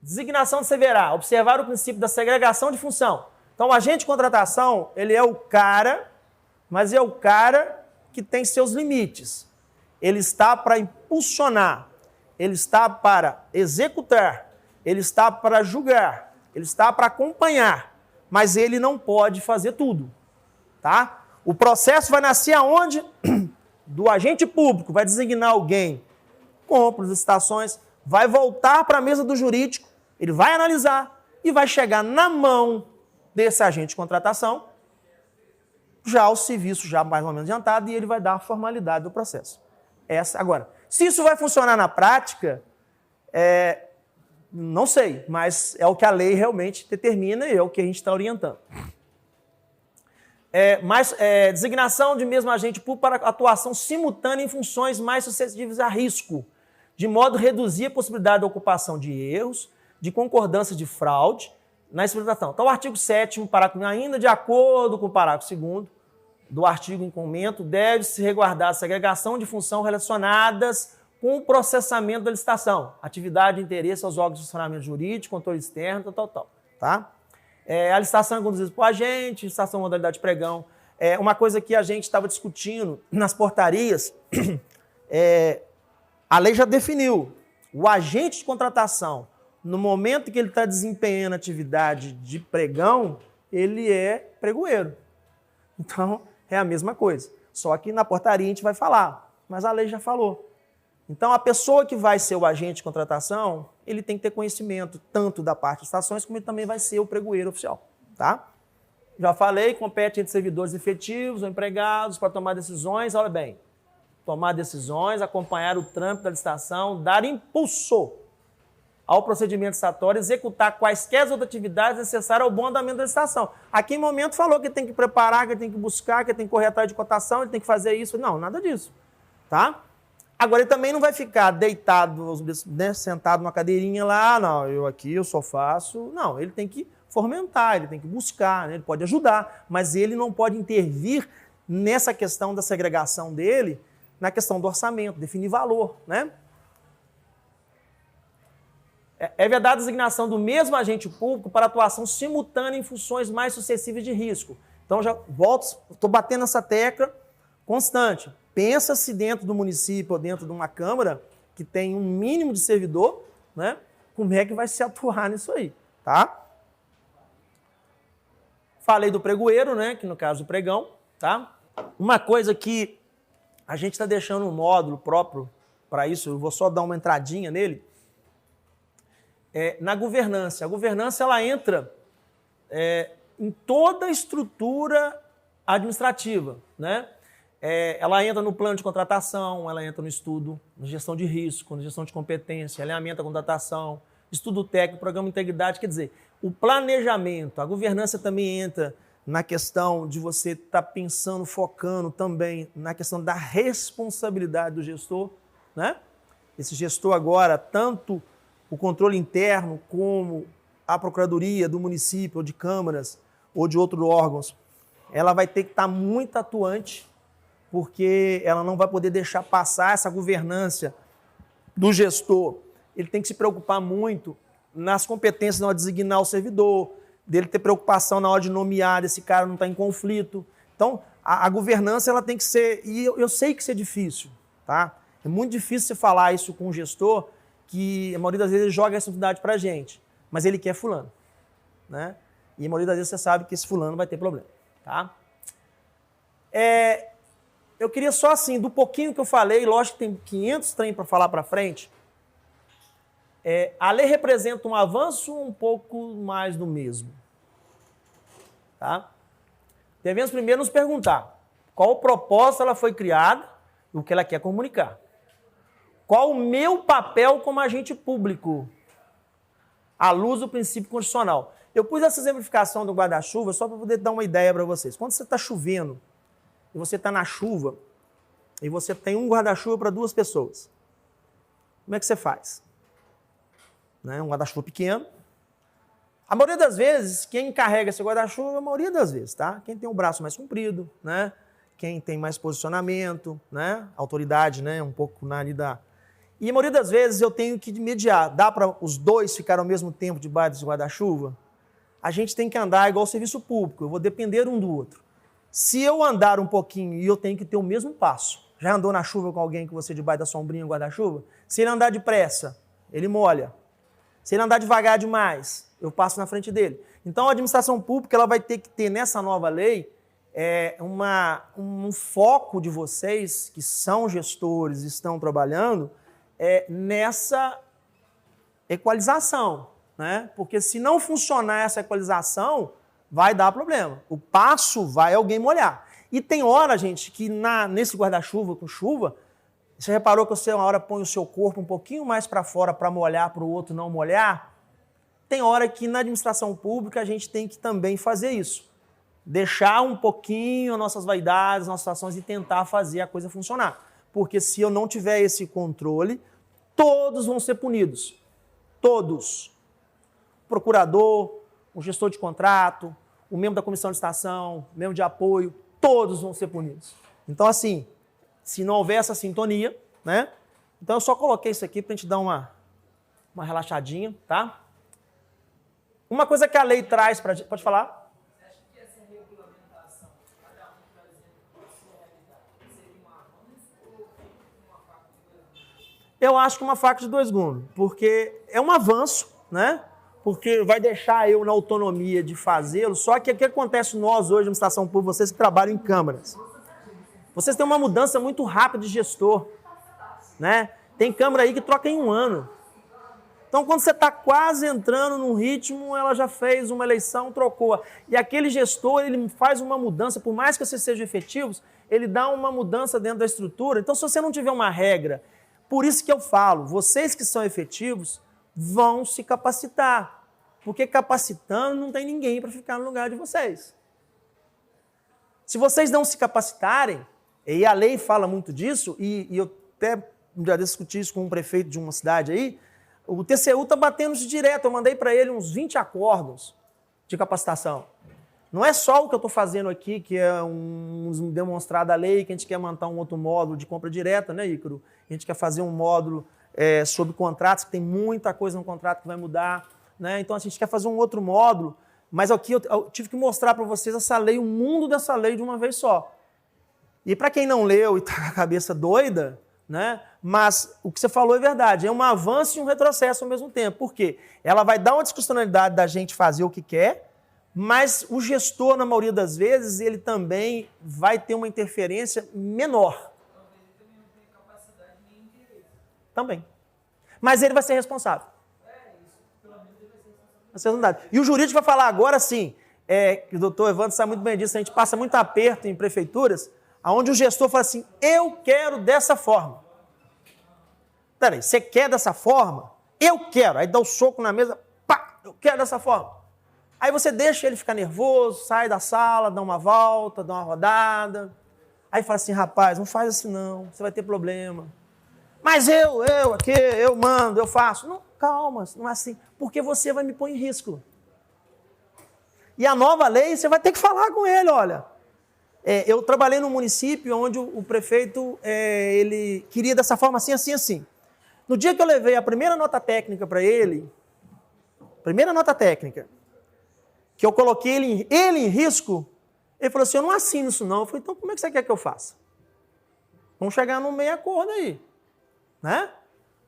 Designação de CVA, observar o princípio da segregação de função. Então, o agente de contratação, ele é o cara, mas é o cara que tem seus limites. Ele está para impulsionar, ele está para executar, ele está para julgar, ele está para acompanhar, mas ele não pode fazer tudo, tá? O processo vai nascer aonde? Do agente público, vai designar alguém, compra as licitações, vai voltar para a mesa do jurídico, ele vai analisar e vai chegar na mão desse agente de contratação, já o serviço já mais ou menos adiantado, e ele vai dar a formalidade do processo. Agora, se isso vai funcionar na prática, não sei, mas é o que a lei realmente determina e é o que a gente está orientando. Designação de mesmo agente público para atuação simultânea em funções mais suscetíveis a risco, de modo a reduzir a possibilidade de ocupação de erros, de concordância de fraude na exploração. Então, o artigo 7º, parágrafo ainda de acordo com o parágrafo 2º do artigo em comento, deve-se resguardar a segregação de função relacionadas com o processamento da licitação, atividade de interesse aos órgãos de funcionamento jurídico, controle externo, tá? A licitação é conduzida por agente, licitação modalidade pregão. Uma coisa que a gente estava discutindo nas portarias, a lei já definiu, o agente de contratação, no momento que ele está desempenhando atividade de pregão, ele é pregoeiro. Então, é a mesma coisa. Só que na portaria a gente vai falar, mas a lei já falou. Então, a pessoa que vai ser o agente de contratação, ele tem que ter conhecimento tanto da parte de estações, como ele também vai ser o pregoeiro oficial, tá? Já falei, compete entre servidores efetivos ou empregados para tomar decisões, olha bem, tomar decisões, acompanhar o trâmite da licitação, dar impulso ao procedimento licitatório, executar quaisquer outras atividades necessárias ao bom andamento da licitação. Aqui em momento falou que tem que preparar, que tem que buscar, que tem que correr atrás de cotação, ele tem que fazer isso. Não, nada disso, tá? Agora, ele também não vai ficar deitado, né, sentado numa cadeirinha lá, não, eu só faço. Não, ele tem que fomentar, ele tem que buscar, né, ele pode ajudar, mas ele não pode intervir nessa questão da segregação dele, na questão do orçamento, definir valor, né? É vedada a designação do mesmo agente público para atuação simultânea em funções mais suscetíveis de risco. Então, já volto, estou batendo essa tecla constante. Pensa-se dentro do município ou dentro de uma Câmara que tem um mínimo de servidor, né? Como é que vai se atuar nisso aí, tá? Falei do pregoeiro, né? Que no caso do pregão, tá? Uma coisa que a gente está deixando um módulo próprio para isso, eu vou só dar uma entradinha nele, na governança. A governança, ela entra em toda a estrutura administrativa, né? Ela entra no plano de contratação, ela entra no estudo, na gestão de risco, na gestão de competência, alinhamento da contratação, estudo técnico, programa de integridade. Quer dizer, o planejamento, a governança também entra na questão de você estar pensando, focando também na questão da responsabilidade do gestor, né? Esse gestor agora, tanto o controle interno como a procuradoria do município ou de câmaras ou de outros órgãos, ela vai ter que estar muito atuante, porque ela não vai poder deixar passar essa governança do gestor. Ele tem que se preocupar muito nas competências na hora de designar o servidor, dele ter preocupação na hora de nomear, esse cara não está em conflito. Então, a governança ela tem que ser... E eu sei que isso é difícil, tá? É muito difícil você falar isso com um gestor que a maioria das vezes ele joga a responsabilidade para a gente, mas ele quer fulano, né? E a maioria das vezes você sabe que esse fulano vai ter problema, tá? Eu queria só assim, do pouquinho que eu falei, lógico que tem 500 trem para falar para frente, a lei representa um avanço um pouco mais do mesmo, tá? Devemos primeiro nos perguntar qual o propósito ela foi criada e o que ela quer comunicar. Qual o meu papel como agente público, à luz do princípio constitucional? Eu pus essa exemplificação do guarda-chuva só para poder dar uma ideia para vocês. Quando você está chovendo e você está na chuva e você tem um guarda-chuva para 2 pessoas, como é que você faz? Né? Um guarda-chuva pequeno. A maioria das vezes, quem carrega esse guarda-chuva, a maioria das vezes, tá? Quem tem o braço mais comprido, né? Quem tem mais posicionamento, né? Autoridade, né? Um pouco na área da... E a maioria das vezes eu tenho que mediar. Dá para os dois ficarem ao mesmo tempo debaixo desse guarda-chuva? A gente tem que andar igual serviço público. Eu vou depender um do outro. Se eu andar um pouquinho e eu tenho que ter o mesmo passo, já andou na chuva com alguém que você debaixo da sombrinha guarda-chuva? Se ele andar depressa, ele molha. Se ele andar devagar demais, eu passo na frente dele. Então a administração pública ela vai ter que ter nessa nova lei um foco de vocês, que são gestores e estão trabalhando, nessa equalização, né? Porque se não funcionar essa equalização, vai dar problema. O passo vai alguém molhar. E tem hora, gente, que nesse guarda-chuva com chuva, você reparou que você uma hora põe o seu corpo um pouquinho mais para fora para molhar, para o outro não molhar? Tem hora que na administração pública a gente tem que também fazer isso. Deixar um pouquinho nossas vaidades, nossas ações e tentar fazer a coisa funcionar. Porque se eu não tiver esse controle, todos vão ser punidos. Todos. O procurador, o gestor de contrato, o membro da comissão de licitação, o membro de apoio, todos vão ser punidos. Então, assim, se não houver essa sintonia, né? Então, eu só coloquei isso aqui para a gente dar uma relaxadinha, tá? Uma coisa que a lei traz para a gente... Pode falar? Você acha que essa regulamentação, cada um trazendo a sua realidade, seria um avanço ou uma faca de dois gumes? Eu acho que uma faca de dois gumes, porque é um avanço, né? Porque vai deixar eu na autonomia de fazê-lo, só que o que acontece nós hoje, na administração pública, vocês que trabalham em câmaras, vocês têm uma mudança muito rápida de gestor, né? Tem câmara aí que troca em um ano. Então, quando você está quase entrando num ritmo, ela já fez uma eleição, trocou. E aquele gestor, ele faz uma mudança, por mais que vocês sejam efetivos, ele dá uma mudança dentro da estrutura. Então, se você não tiver uma regra, por isso que eu falo, vocês que são efetivos vão se capacitar. Porque capacitando não tem ninguém para ficar no lugar de vocês. Se vocês não se capacitarem, e a lei fala muito disso, e eu até já discuti isso com um prefeito de uma cidade aí, o TCU está batendo isso direto. Eu mandei para ele uns 20 acordos de capacitação. Não é só o que eu estou fazendo aqui, que é um demonstrado da lei, que a gente quer montar um outro módulo de compra direta, né, Ícaro? A gente quer fazer um módulo sobre contratos, que tem muita coisa no contrato que vai mudar, né? Então a gente quer fazer um outro módulo, mas aqui eu tive que mostrar para vocês essa lei, o mundo dessa lei de uma vez só. E para quem não leu e está com a cabeça doida, né? Mas o que você falou é verdade, é um avanço e um retrocesso ao mesmo tempo. Por quê? Ela vai dar uma discricionalidade da gente fazer o que quer, mas o gestor, na maioria das vezes, ele também vai ter uma interferência menor. Talvez ele também não tenha capacidade nem interesse. Também. Mas ele vai ser responsável. Isso, pelo menos ele vai ser responsável. Vai ser. E o jurídico vai falar agora sim, que o doutor Evandro sabe muito bem disso, a gente passa muito aperto em prefeituras, onde o gestor fala assim, eu quero dessa forma. Peraí, você quer dessa forma? Eu quero. Aí dá o soco na mesa, pá, eu quero dessa forma. Aí você deixa ele ficar nervoso, sai da sala, dá uma volta, dá uma rodada. Aí fala assim, rapaz, não faz assim não, você vai ter problema. Mas eu aqui, eu mando, eu faço. Não, calma, não é assim, porque você vai me pôr em risco. E a nova lei, você vai ter que falar com ele, olha. Eu trabalhei num município onde o prefeito, ele queria dessa forma assim, assim, assim. No dia que eu levei a primeira nota técnica para ele, que eu coloquei ele em risco, ele falou assim, eu não assino isso não. Eu falei, então como é que você quer que eu faça? Vamos chegar num meio acordo aí, né?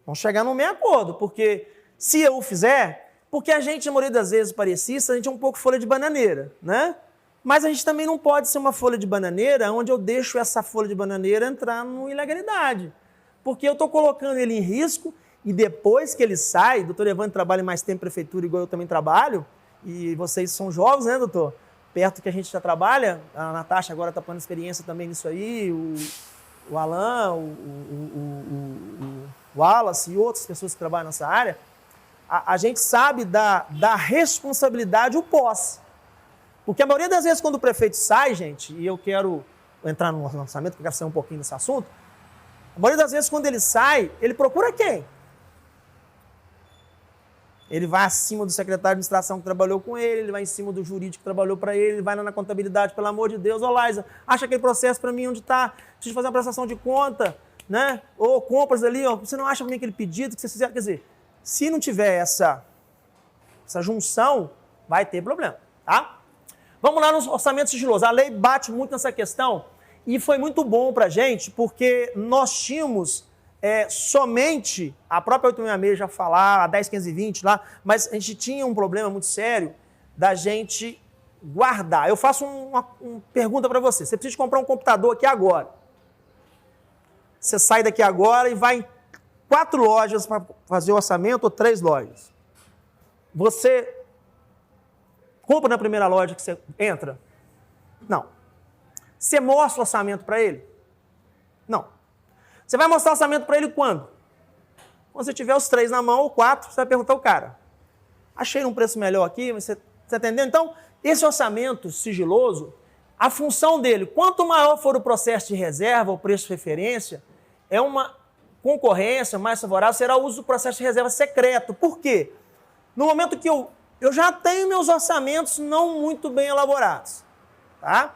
Vamos chegar num meio acordo, porque se eu fizer, porque a gente, na maioria das vezes, parecista, a gente é um pouco folha de bananeira, né? Mas a gente também não pode ser uma folha de bananeira onde eu deixo essa folha de bananeira entrar numa ilegalidade. Porque eu estou colocando ele em risco e depois que ele sai, o doutor Evandro trabalha mais tempo em prefeitura, igual eu também trabalho, e vocês são jovens, né, doutor? Perto que a gente já trabalha, a Natasha agora está pondo experiência também nisso aí, o Alan, o Wallace e outras pessoas que trabalham nessa área, a gente sabe da responsabilidade o pós. Porque a maioria das vezes quando o prefeito sai, gente, e eu quero entrar no lançamento, porque eu quero sair um pouquinho desse assunto, a maioria das vezes quando ele sai, ele procura quem? Ele vai acima do secretário de administração que trabalhou com ele vai em cima do jurídico que trabalhou para ele vai na contabilidade, pelo amor de Deus, ô Laisa, acha aquele processo para mim onde está, preciso fazer uma prestação de conta, né? Ou compras ali, ó, você não acha bem aquele pedido que você fizer. Quer dizer, se não tiver essa junção, vai ter problema, tá? Vamos lá no orçamento sigiloso. A lei bate muito nessa questão e foi muito bom para a gente, porque nós tínhamos somente, a própria 866 já falar, a 10.520 lá, mas a gente tinha um problema muito sério da gente guardar. Eu faço uma pergunta para você. Você precisa comprar um computador aqui agora. Você sai daqui agora e vai em 4 lojas para fazer o orçamento, ou 3 lojas. Você compra na primeira loja que você entra? Não. Você mostra o orçamento para ele? Não. Você vai mostrar o orçamento para ele quando? Quando você tiver os 3 na mão, ou 4, você vai perguntar ao cara. Achei um preço melhor aqui, mas você entendeu? Então, esse orçamento sigiloso, a função dele, quanto maior for o processo de reserva, o preço de referência, é uma concorrência mais favorável, será o uso do processo de reserva secreto. Por quê? No momento que eu já tenho meus orçamentos não muito bem elaborados, tá?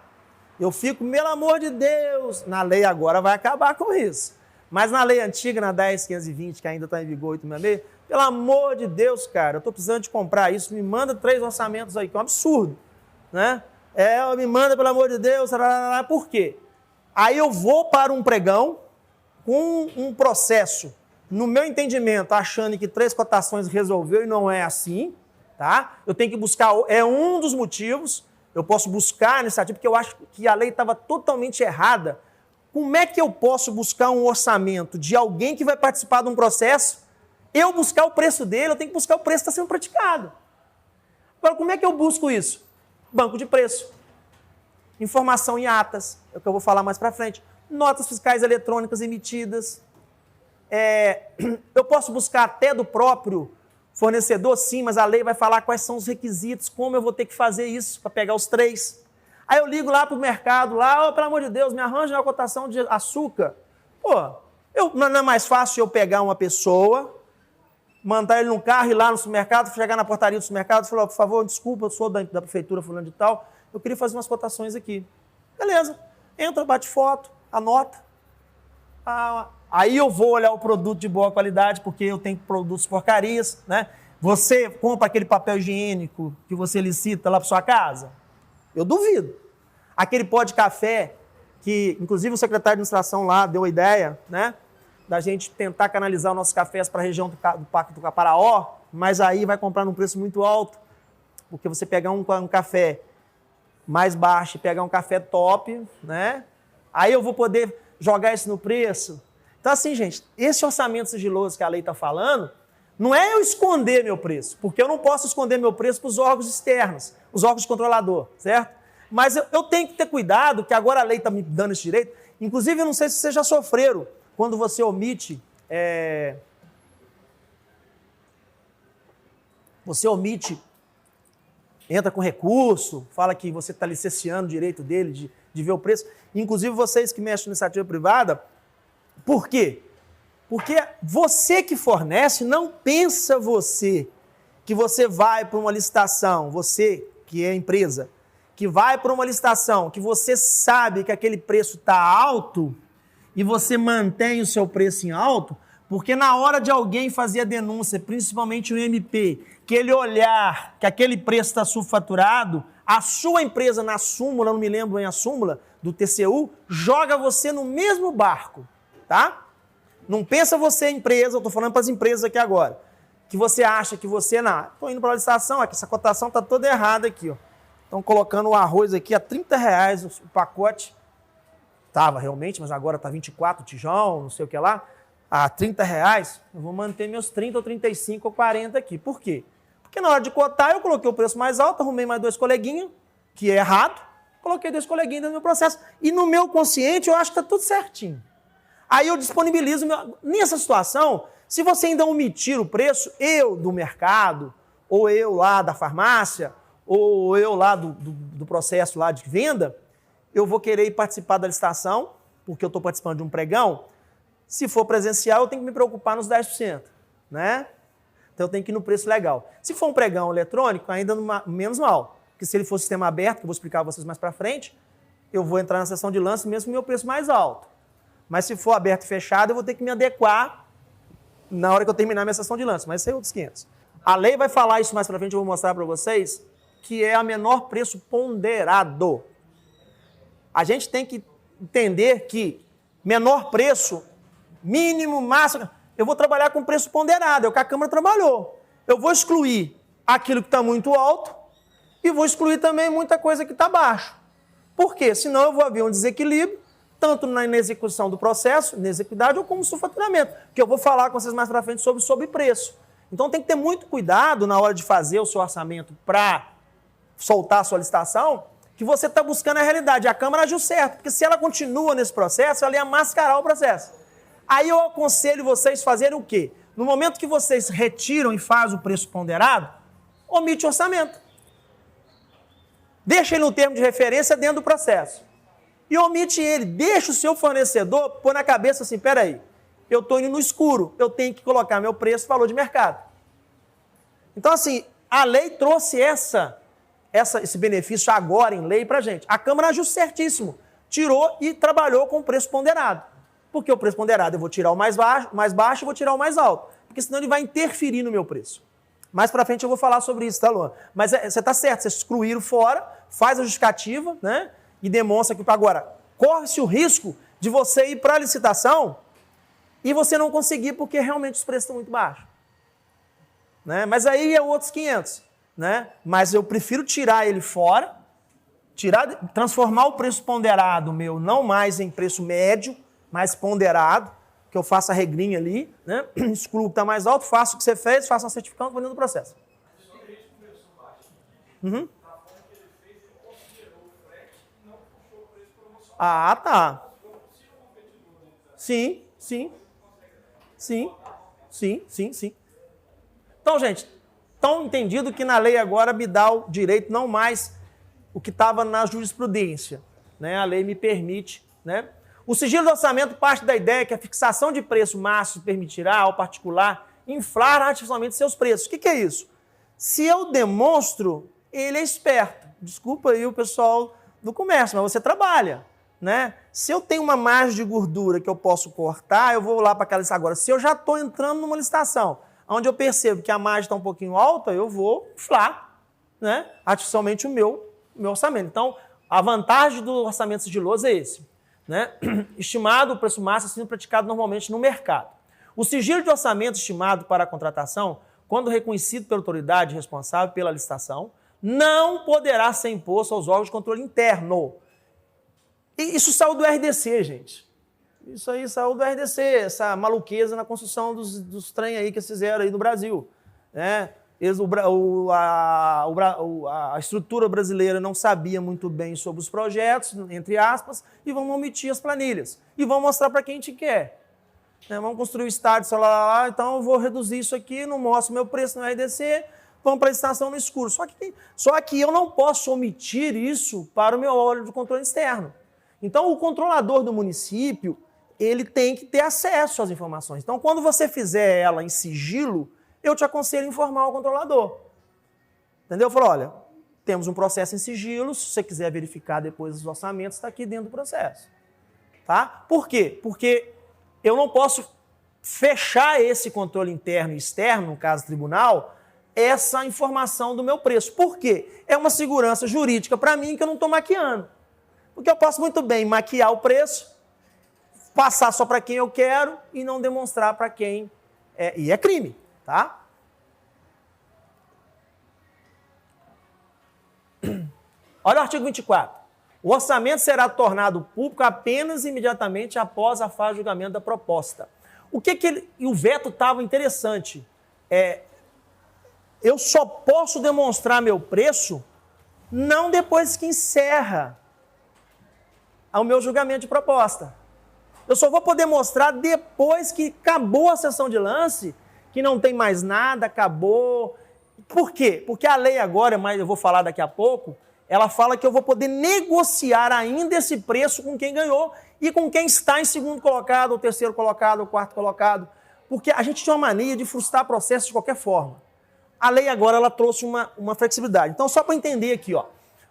Eu fico, pelo amor de Deus, na lei agora vai acabar com isso. Mas na lei antiga, na 10.520, que ainda está em vigor, 866, pelo amor de Deus, cara, eu estou precisando de comprar isso, me manda 3 orçamentos aí, que é um absurdo, né? Me manda, pelo amor de Deus, por quê? Aí eu vou para um pregão com um processo, no meu entendimento, achando que 3 cotações resolveu e não é assim, tá? Eu tenho que buscar, é um dos motivos, eu posso buscar a iniciativa, porque eu acho que a lei estava totalmente errada. Como é que eu posso buscar um orçamento de alguém que vai participar de um processo, eu buscar o preço dele, eu tenho que buscar o preço que está sendo praticado. Agora, como é que eu busco isso? Banco de preço, informação em atas, é o que eu vou falar mais para frente, notas fiscais eletrônicas emitidas. Eu posso buscar até do próprio fornecedor, sim, mas a lei vai falar quais são os requisitos, como eu vou ter que fazer isso para pegar os 3. Aí eu ligo lá para o mercado, lá, pelo amor de Deus, me arranja uma cotação de açúcar. Pô, não é mais fácil eu pegar uma pessoa, mandar ele num carro, ir lá no supermercado, chegar na portaria do supermercado e falar, por favor, desculpa, eu sou da prefeitura fulano de tal, eu queria fazer umas cotações aqui. Beleza, entra, bate foto, anota. Aí eu vou olhar o produto de boa qualidade, porque eu tenho produtos porcarias, né? Você compra aquele papel higiênico que você licita lá para sua casa? Eu duvido. Aquele pó de café, que inclusive o secretário de administração lá deu a ideia, né? Da gente tentar canalizar os nossos cafés para a região do Parque do Caparaó, mas aí vai comprar num preço muito alto, porque você pegar um café mais baixo e pegar um café top, né? Aí eu vou poder jogar isso no preço. Então assim, gente, esse orçamento sigiloso que a lei está falando, não é eu esconder meu preço, porque eu não posso esconder meu preço para os órgãos externos, os órgãos de controlador, certo? Mas eu tenho que ter cuidado, que agora a lei está me dando esse direito. Inclusive, eu não sei se vocês já sofreram, quando você omite, entra com recurso, fala que você está licenciando o direito dele de ver o preço. Inclusive, vocês que mexem na iniciativa privada, por quê? Porque você que fornece, não pensa que você vai para uma licitação, você que é empresa, que vai para uma licitação, que você sabe que aquele preço está alto e você mantém o seu preço em alto, porque na hora de alguém fazer a denúncia, principalmente o MP, que ele olhar que aquele preço está subfaturado, a sua empresa na súmula, não me lembro bem a súmula, do TCU, joga você no mesmo barco, tá? Não pensa você, empresa, eu estou falando para as empresas aqui agora, que você acha que você, não, estou indo para a licitação, aqui, essa cotação está toda errada aqui, ó. Estão colocando o arroz aqui a R$30 o pacote, estava realmente, mas agora está 24 tijão, não sei o que lá, a R$30, eu vou manter meus 30 ou 35 ou 40 aqui. Por quê? Porque na hora de cotar, eu coloquei o preço mais alto, arrumei mais 2 coleguinhas, que é errado, coloquei 2 coleguinhas no meu processo. E no meu consciente, eu acho que está tudo certinho. Aí eu disponibilizo, nessa situação, se você ainda omitir o preço, eu do mercado, ou eu lá da farmácia, ou eu lá do processo lá de venda, eu vou querer ir participar da licitação, porque eu estou participando de um pregão. Se for presencial, eu tenho que me preocupar nos 10%, né? Então eu tenho que ir no preço legal. Se for um pregão eletrônico, ainda menos mal, porque se ele for sistema aberto, que eu vou explicar a vocês mais para frente, eu vou entrar na sessão de lance mesmo com o meu preço mais alto. Mas se for aberto e fechado, eu vou ter que me adequar na hora que eu terminar minha sessão de lance. Mas isso é outros 500. A lei vai falar isso mais para frente, eu vou mostrar para vocês, que é a menor preço ponderado. A gente tem que entender que menor preço, mínimo, máximo, eu vou trabalhar com preço ponderado, é o que a Câmara trabalhou. Eu vou excluir aquilo que está muito alto e vou excluir também muita coisa que está baixo. Por quê? Senão eu vou haver um desequilíbrio, tanto na execução do processo, na execuidade, ou como no faturamento, que eu vou falar com vocês mais para frente sobre sobrepreço. Então tem que ter muito cuidado na hora de fazer o seu orçamento para soltar a sua licitação, que você está buscando a realidade. A Câmara agiu certo, porque se ela continua nesse processo, ela ia mascarar o processo. Aí eu aconselho vocês fazerem o quê? No momento que vocês retiram e fazem o preço ponderado, omite o orçamento. Deixa ele no termo de referência dentro do processo. E omite ele. Deixa o seu fornecedor pôr na cabeça assim, peraí, eu estou indo no escuro, eu tenho que colocar meu preço e valor de mercado. Então, assim, a lei trouxe esse benefício agora em lei para a gente. A Câmara agiu certíssimo. Tirou e trabalhou com o preço ponderado. Porque o preço ponderado eu vou tirar o mais baixo e vou tirar o mais alto. Porque senão ele vai interferir no meu preço. Mais para frente eu vou falar sobre isso, tá, Luan? Mas você está certo, vocês excluíram fora, faz a justificativa, né? E demonstra que agora corre-se o risco de você ir para a licitação e você não conseguir porque realmente os preços estão muito baixos. Né? Mas aí é outros 500. Né? Mas eu prefiro tirar ele fora, transformar o preço ponderado meu não mais em preço médio, mais ponderado, que eu faço a regrinha ali, né? Excluo o que está mais alto, faço o que você fez, faço uma certificação, vou dentro do processo. Uhum. Ah, tá. Sim. Então, gente, tão entendido que na lei agora me dá o direito, não mais o que estava na jurisprudência. Né? A lei me permite, né? O sigilo do orçamento parte da ideia que a fixação de preço máximo permitirá ao particular inflar artificialmente seus preços. O que é isso? Se eu demonstro, ele é esperto. Desculpa aí o pessoal do comércio, mas você trabalha. Né? Se eu tenho uma margem de gordura que eu posso cortar, eu vou lá para aquela licitação. Agora, se eu já estou entrando numa licitação onde eu percebo que a margem está um pouquinho alta, eu vou inflar, né? Artificialmente o meu orçamento. Então, a vantagem do orçamento sigiloso é esse. Né? Estimado o preço máximo sendo praticado normalmente no mercado. O sigilo de orçamento estimado para a contratação, quando reconhecido pela autoridade responsável pela licitação, não poderá ser imposto aos órgãos de controle interno. E isso saiu do RDC, gente. Isso aí saiu do RDC, essa maluqueza na construção dos trem aí que eles fizeram aí no Brasil. Né? A estrutura brasileira não sabia muito bem sobre os projetos, entre aspas, e vão omitir as planilhas. E vão mostrar para quem a gente quer. Né? Vamos construir o estádio, sei lá, então eu vou reduzir isso aqui, não mostro meu preço no RDC, vamos para a licitação no escuro. Só que eu não posso omitir isso para o meu órgão de controle externo. Então, o controlador do município, ele tem que ter acesso às informações. Então, quando você fizer ela em sigilo, eu te aconselho a informar o controlador. Entendeu? Eu falo, olha, temos um processo em sigilo, se você quiser verificar depois os orçamentos, está aqui dentro do processo. Tá? Por quê? Porque eu não posso fechar esse controle interno e externo, no caso tribunal, essa informação do meu preço. Por quê? É uma segurança jurídica para mim que eu não estou maquiando. Porque eu posso muito bem maquiar o preço, passar só para quem eu quero e não demonstrar para quem... E é crime, tá? Olha o artigo 24. O orçamento será tornado público apenas imediatamente após a fase de julgamento da proposta. E o veto estava interessante. Eu só posso demonstrar meu preço não depois que encerra o meu julgamento de proposta. Eu só vou poder mostrar depois que acabou a sessão de lance, que não tem mais nada, acabou. Por quê? Porque a lei agora, mas eu vou falar daqui a pouco, ela fala que eu vou poder negociar ainda esse preço com quem ganhou e com quem está em segundo colocado, ou terceiro colocado, ou quarto colocado. Porque a gente tinha uma mania de frustrar processos de qualquer forma. A lei agora ela trouxe uma flexibilidade. Então, só para entender aqui, ó,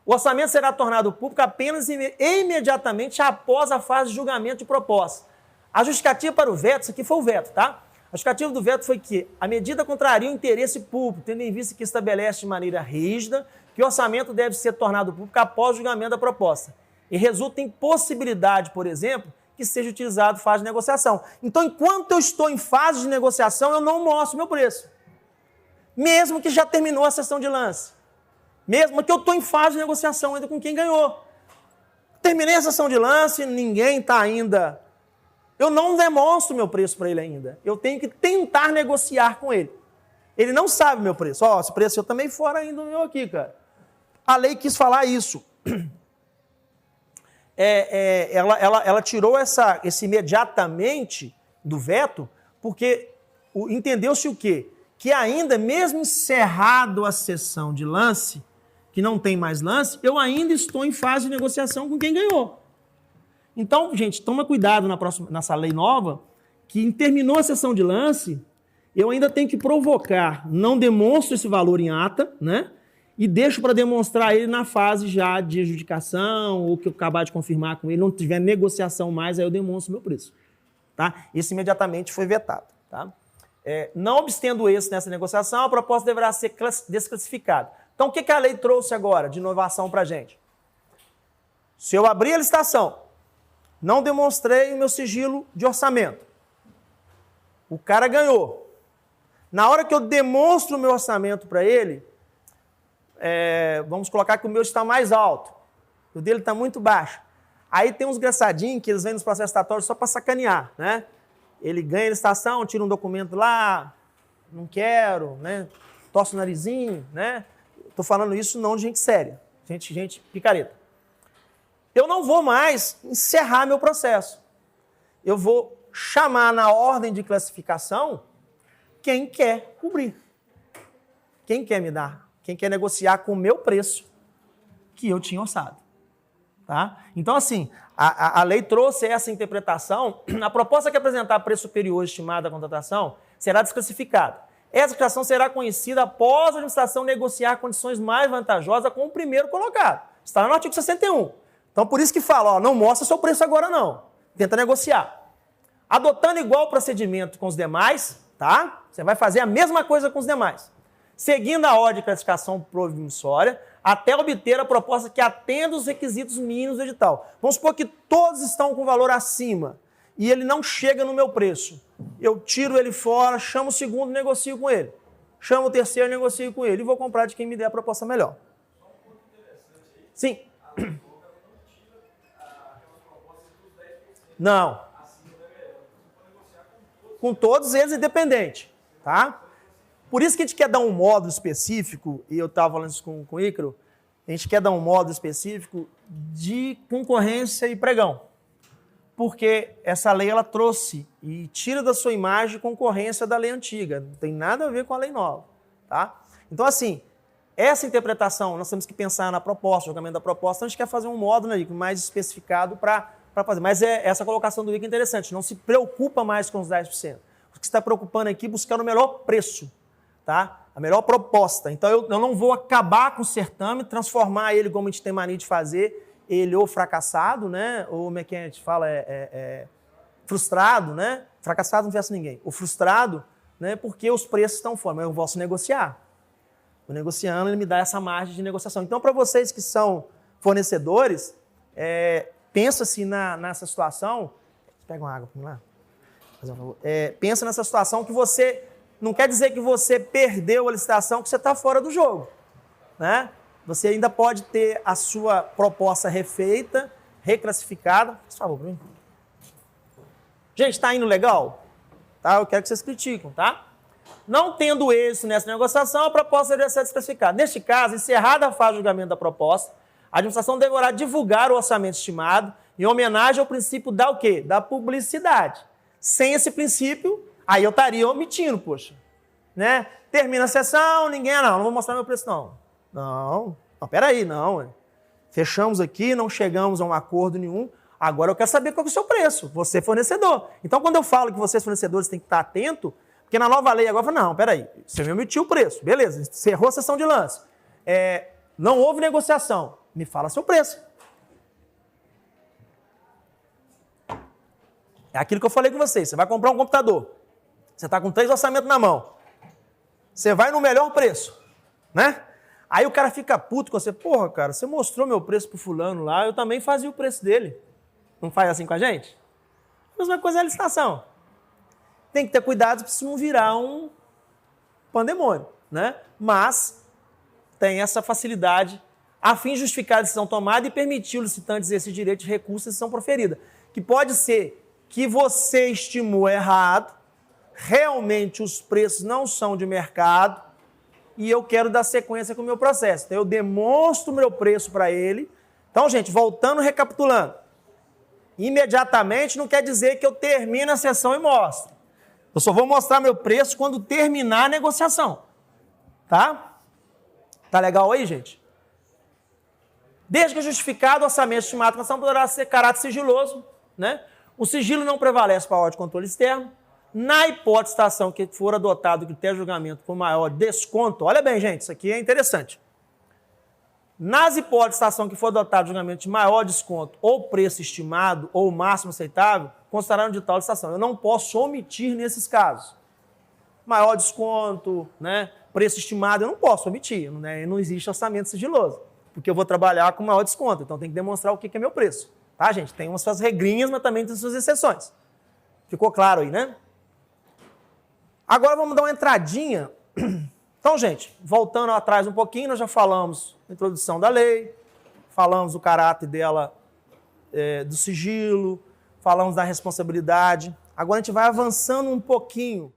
o orçamento será tornado público apenas imediatamente após a fase de julgamento de proposta. A justificativa para o veto, isso aqui foi o veto, tá? A justificativa do veto foi que a medida contraria o interesse público, tendo em vista que estabelece de maneira rígida que o orçamento deve ser tornado público após o julgamento da proposta. E resulta em possibilidade, por exemplo, que seja utilizado fase de negociação. Então, enquanto eu estou em fase de negociação, eu não mostro meu preço. Mesmo que já terminou a sessão de lance. Mesmo que eu estou em fase de negociação ainda com quem ganhou. Terminei a sessão de lance, ninguém está ainda... Eu não demonstro meu preço para ele ainda. Eu tenho que tentar negociar com ele. Ele não sabe meu preço. Ó, esse preço eu também fora ainda do meu aqui, cara. A lei quis falar isso. Ela tirou esse imediatamente do veto, porque entendeu-se o quê? Que ainda, mesmo encerrado a sessão de lance, que não tem mais lance, eu ainda estou em fase de negociação com quem ganhou. Então, gente, toma cuidado nessa lei nova, que terminou a sessão de lance, eu ainda tenho que provocar, não demonstro esse valor em ata, né? E deixo para demonstrar ele na fase já de adjudicação, ou que eu acabar de confirmar com ele, não tiver negociação mais, aí eu demonstro meu preço. Tá? Esse imediatamente foi vetado. Tá? Não obstando esse nessa negociação, a proposta deverá ser desclassificada. Então, o que a lei trouxe agora de inovação para a gente? Se eu abrir a licitação, não demonstrei o meu sigilo de orçamento, o cara ganhou. Na hora que eu demonstro o meu orçamento para ele, vamos colocar que o meu está mais alto, o dele está muito baixo. Aí tem uns engraçadinhos que eles vêm nos processos estatórios só para sacanear, né? Ele ganha a licitação, tira um documento lá, não quero, né? Torce o narizinho, né? Estou falando isso não de gente séria, gente picareta. Eu não vou mais encerrar meu processo. Eu vou chamar na ordem de classificação quem quer cobrir. Quem quer me dar? Quem quer negociar com o meu preço que eu tinha orçado. Tá? Então, assim, a lei trouxe essa interpretação. A proposta que apresentar preço superior estimado à contratação será desclassificada. Essa classificação será conhecida após a administração negociar condições mais vantajosas com o primeiro colocado. Está no artigo 61. Então, por isso que fala, ó, não mostra seu preço agora não. Tenta negociar. Adotando igual procedimento com os demais, tá? Você vai fazer a mesma coisa com os demais. Seguindo a ordem de classificação promissória, até obter a proposta que atenda os requisitos mínimos do edital. Vamos supor que todos estão com valor acima e ele não chega no meu preço. Eu tiro ele fora, chamo o segundo, negocio com ele. Chamo o terceiro, negocio com ele. E vou comprar de quem me der a proposta melhor. Sim. Não. Com todos eles independente. Tá? Por isso que a gente quer dar um módulo específico, e eu estava falando isso com o Ícaro, a gente quer dar um módulo específico de concorrência e pregão. Porque essa lei ela trouxe e tira da sua imagem concorrência da lei antiga. Não tem nada a ver com a lei nova. Tá? Então, assim, essa interpretação, nós temos que pensar na proposta, no julgamento da proposta, então a gente quer fazer um módulo aí, mais especificado para fazer. Mas essa colocação do Ícaro é interessante, não se preocupa mais com os 10%. O que está preocupando aqui é buscar o melhor preço. Tá? A melhor proposta. Então, eu não vou acabar com o certame, transformar ele, como a gente tem mania de fazer, ele ou fracassado, né? Ou como é que a gente fala? Frustrado, né? Fracassado não versa ninguém. O frustrado, né? Porque os preços estão fora. Mas eu posso negociar. O negociando, ele me dá essa margem de negociação. Então, para vocês que são fornecedores, pensa-se nessa situação... Pega uma água para mim lá. Pensa nessa situação que você... Não quer dizer que você perdeu a licitação, que você está fora do jogo. Né? Você ainda pode ter a sua proposta refeita, reclassificada. Por favor, para mim. Gente, está indo legal? Tá? Eu quero que vocês critiquem, tá? Não tendo êxito nessa negociação, a proposta deverá ser desclassificada. Neste caso, encerrada a fase de julgamento da proposta, a administração deverá divulgar o orçamento estimado em homenagem ao princípio da o quê? Da publicidade. Sem esse princípio... Aí eu estaria omitindo, poxa. Né? Termina a sessão, ninguém... Não vou mostrar meu preço, não. Não, peraí, não. Fechamos aqui, não chegamos a um acordo nenhum. Agora eu quero saber qual é o seu preço. Você é fornecedor. Então, quando eu falo que vocês fornecedores têm que estar atentos, porque na nova lei agora eu falo, não, peraí, você me omitiu o preço. Beleza, encerrou a sessão de lance. Não houve negociação. Me fala seu preço. É aquilo que eu falei com vocês. Você vai comprar um computador. Você está com 3 orçamentos na mão. Você vai no melhor preço, né? Aí o cara fica puto com você. Porra, cara, você mostrou meu preço pro fulano lá, eu também fazia o preço dele. Não faz assim com a gente? A mesma coisa é a licitação. Tem que ter cuidado para isso não virar um pandemônio, né? Mas tem essa facilidade a fim de justificar a decisão tomada e permitir o licitante exercer direito de recurso à decisão proferida. Que pode ser que você estimou errado, realmente os preços não são de mercado e eu quero dar sequência com o meu processo. Então, eu demonstro o meu preço para ele. Então, gente, voltando, recapitulando. Imediatamente não quer dizer que eu termino a sessão e mostro. Eu só vou mostrar meu preço quando terminar a negociação. Tá? Tá legal aí, gente? Desde que justificado o orçamento estimado com ação poderá ser caráter sigiloso, né? O sigilo não prevalece para a ordem de controle externo. Na hipótese da ação que for adotado o critério de julgamento por maior desconto, olha bem, gente, isso aqui é interessante. Nas hipóteses da ação que for adotado o julgamento de maior desconto ou preço estimado ou máximo aceitável, constará de tal licitação. Eu não posso omitir nesses casos. Maior desconto, né? Preço estimado, eu não posso omitir, né? Não existe orçamento sigiloso, porque eu vou trabalhar com maior desconto, então tem que demonstrar o que é meu preço. Tá, gente? Tem umas suas regrinhas, mas também tem suas exceções. Ficou claro aí, né? Agora vamos dar uma entradinha. Então, gente, voltando atrás um pouquinho, nós já falamos da introdução da lei, falamos do caráter dela, do sigilo, falamos da responsabilidade. Agora a gente vai avançando um pouquinho